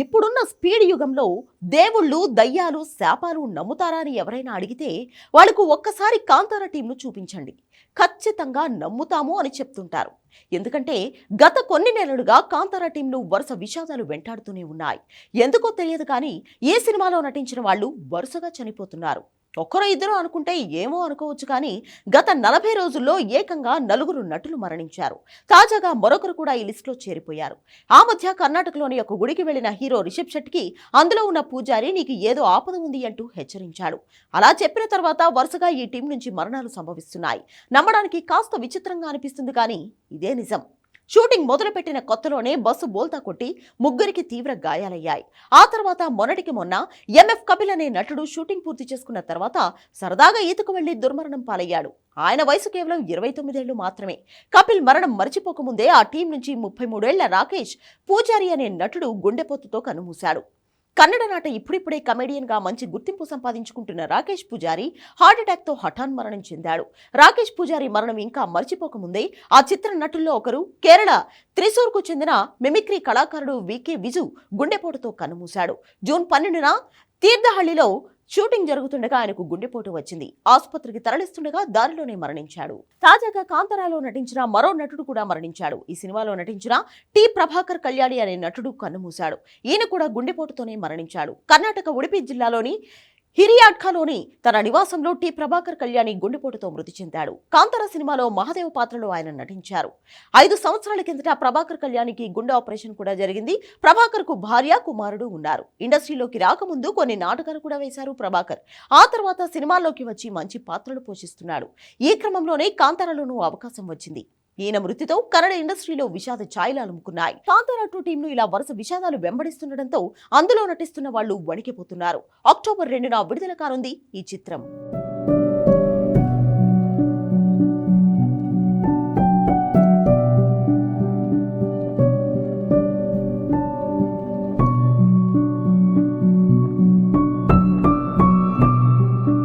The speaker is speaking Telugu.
ఇప్పుడున్న స్పీడ్ యుగంలో దేవుళ్ళు, దయ్యాలు, శాపాలు నమ్ముతారా అని ఎవరైనా అడిగితే వాళ్ళకు ఒక్కసారి కాంతార టీంను చూపించండి. ఖచ్చితంగా నమ్ముతాము అని చెప్తుంటారు. ఎందుకంటే గత కొన్ని నెలలుగా కాంతార టీంను వరుస విషాదాలు వెంటాడుతూనే ఉన్నాయి. ఎందుకో తెలియదు కానీ ఏ సినిమాలో నటించిన వాళ్ళు వరుసగా చనిపోతున్నారు. ఒక్కరో ఇద్దరు అనుకుంటే ఏమో అనుకోవచ్చు కానీ గత 40 రోజుల్లో ఏకంగా 4 నటులు మరణించారు. తాజాగా మరొకరు కూడా ఈ లిస్టులో చేరిపోయారు. ఆ మధ్య కర్ణాటకలోని ఒక గుడికి వెళ్లిన హీరో రిషబ్ శెట్టికి అందులో ఉన్న పూజారి నీకు ఏదో ఆపద ఉంది అంటూ హెచ్చరించాడు. అలా చెప్పిన తర్వాత వరుసగా ఈ టీం నుంచి మరణాలు సంభవిస్తున్నాయి. నమ్మడానికి కాస్త విచిత్రంగా అనిపిస్తుంది కానీ ఇదే నిజం. షూటింగ్ మొదలుపెట్టిన కొత్తలోనే బస్సు బోల్తా కొట్టి ముగ్గురికి తీవ్ర గాయాలయ్యాయి. ఆ తర్వాత మొన్నటికి మొన్న ఎంఎఫ్ కపిల్ అనే నటుడు షూటింగ్ పూర్తి చేసుకున్న తర్వాత సరదాగా ఈతకు వెళ్లి దుర్మరణం పాలయ్యాడు. ఆయన వయసు కేవలం 29 ఏళ్లు మాత్రమే. కపిల్ మరణం మరిచిపోకముందే ఆ టీం నుంచి 33 ఏళ్ల రాకేష్ పూజారి అనే నటుడు గుండెపోతుతో కన్నుమూశాడు. కన్నడ నాట ఇప్పుడిప్పుడే కమెడియన్ గా మంచి గుర్తింపు సంపాదించుకుంటున్న రాకేష్ పూజారి హార్ట్అటాక్ తో హఠాన్ మరణం చెందాడు. రాకేష్ పూజారి మరణం ఇంకా మర్చిపోకముందే ఆ చిత్ర నటుల్లో ఒకరు కేరళ త్రిశూర్ కు చెందిన మిమిక్రీ కళాకారుడు వికే విజు గుండెపోటుతో కన్నుమూశాడు. జూన్ 12న తీర్థహళ్లిలో షూటింగ్ జరుగుతుండగా ఆయనకు గుండెపోటు వచ్చింది. ఆసుపత్రికి తరలిస్తుండగా దారిలోనే మరణించాడు. తాజాగా కాంతారాలో నటించిన మరో నటుడు కూడా మరణించాడు. ఈ సినిమాలో నటించిన టి ప్రభాకర్ కళ్యాణి అనే నటుడు కన్నుమూశాడు. ఈయన కూడా గుండెపోటుతోనే మరణించాడు. కర్ణాటక ఉడిపి జిల్లాలోని హిరియాడ్కాలోని తన నివాసంలో టి ప్రభాకర్ కళ్యాణి గుండెపోటుతో మృతి చెందాడు. కాంతార సినిమాలో మహాదేవ పాత్రలో ఆయన నటించారు. 5 సంవత్సరాల కిందట ప్రభాకర్ కళ్యాణికి గుండె ఆపరేషన్ కూడా జరిగింది. ప్రభాకర్ కు భార్య, కుమారుడు ఉన్నారు. ఇండస్ట్రీలోకి రాకముందు కొన్ని నాటకాలు కూడా వేశారు ప్రభాకర్. ఆ తర్వాత సినిమాల్లోకి వచ్చి మంచి పాత్రలు పోషిస్తున్నాడు. ఈ క్రమంలోనే కాంతారలోనూ అవకాశం వచ్చింది. ఈయన మృతితో కన్నడ ఇండస్ట్రీలో విషాద ఛాయలు అలుముకున్నాయి. కాంతార 2 టీంను ఇలా వరుస విషాదాలు వెంబడిస్తుండటంతో అందులో నటిస్తున్న వాళ్ళు వణికిపోతున్నారు. అక్టోబర్ 2న విడుదల కానుంది ఈ చిత్రం.